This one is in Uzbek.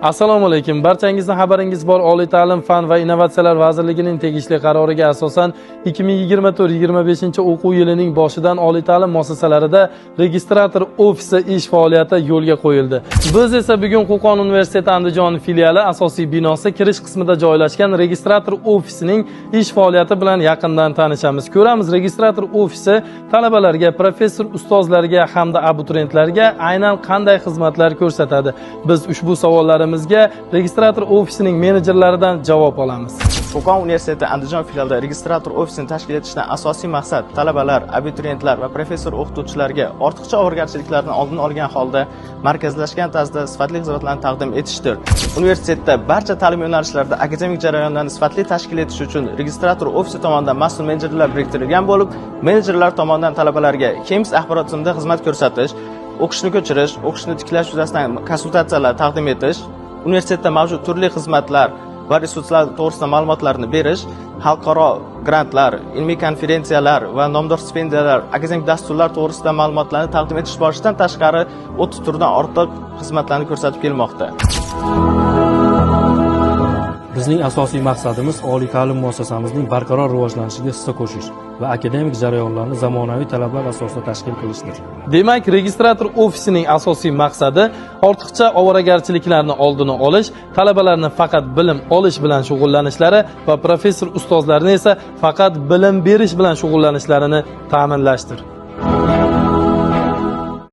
Assalomu alaykum. Barchangizning xabaringiz bor. Oliy ta'lim, fan va innovatsiyalar vazirligining tegishli qaroriga asosan 2024-25 o'quv yilining boshidan oliy ta'lim muassasalarida registrator ofisi ish faoliyati yo'lga qo'yildi. Biz esa bugun Qo'qon universiteti Andijon filiali asosiy binosi kirish qismida joylashgan registrator ofisining ish faoliyati bilan yaqindan tanishamiz. Ko'ramiz, registrator ofisi talabalarga, professor ustozlarga hamda abituriyentlarga aynan qanday xizmatlar ko'rsatadi. Biz ushbu savollarni registrator ofisining menejerlaridan javob olamiz. Qo'qon universiteti Andijon filialida registrator ofisini tashkil etishdan asosiy maqsad talabalar, abituriyentlar va professor o'qituvchilarga ortiqcha ovoragarchiliklarni oldini olgan holda markazlashgan tarzda sifatli xizmatlarni taqdim etishdir. Universitetda barcha ta'lim yo'nalishlarida akademik jarayonlarni sifatli tashkil etish uchun registrator ofisi tomonidan mas'ul menejerlar biriktirilgan bo'lib, menejerlar tomonidan talabalarga KEMS axborot tizimida xizmat ko'rsatish, o'qishni ko'chirish, o'qishni tiklash yuzasidan konsultatsiyalar taqdim etish, universitetda mavjud turli xizmatlar va resurslar to'g'risida ma'lumotlarni berish, xalqaro grantlar, ilmiy konferensiyalar va nomdor stipendiyalar, akademik dasturlar to'g'risida ma'lumotlarni taqdim etish boshidan tashqari 30 turdan ortiq xizmatlarni ko'rsatib kelmoqda. Bizning asosiy maqsadimiz oliy ta'lim muassasamizning barqaror rivojlanishiga hissa qo'shish va akademik jarayonlarni zamonaviy talablar asosida tashkil qilishdir. Demak, registrator ofisining asosiy maqsadi ortiqcha ovoragarchiliklarni oldini olish, talabalarni faqat bilim olish bilan shug'ullanishlari va professor ustozlarni esa faqat bilim berish bilan shug'ullanishlarini ta'minlashdir.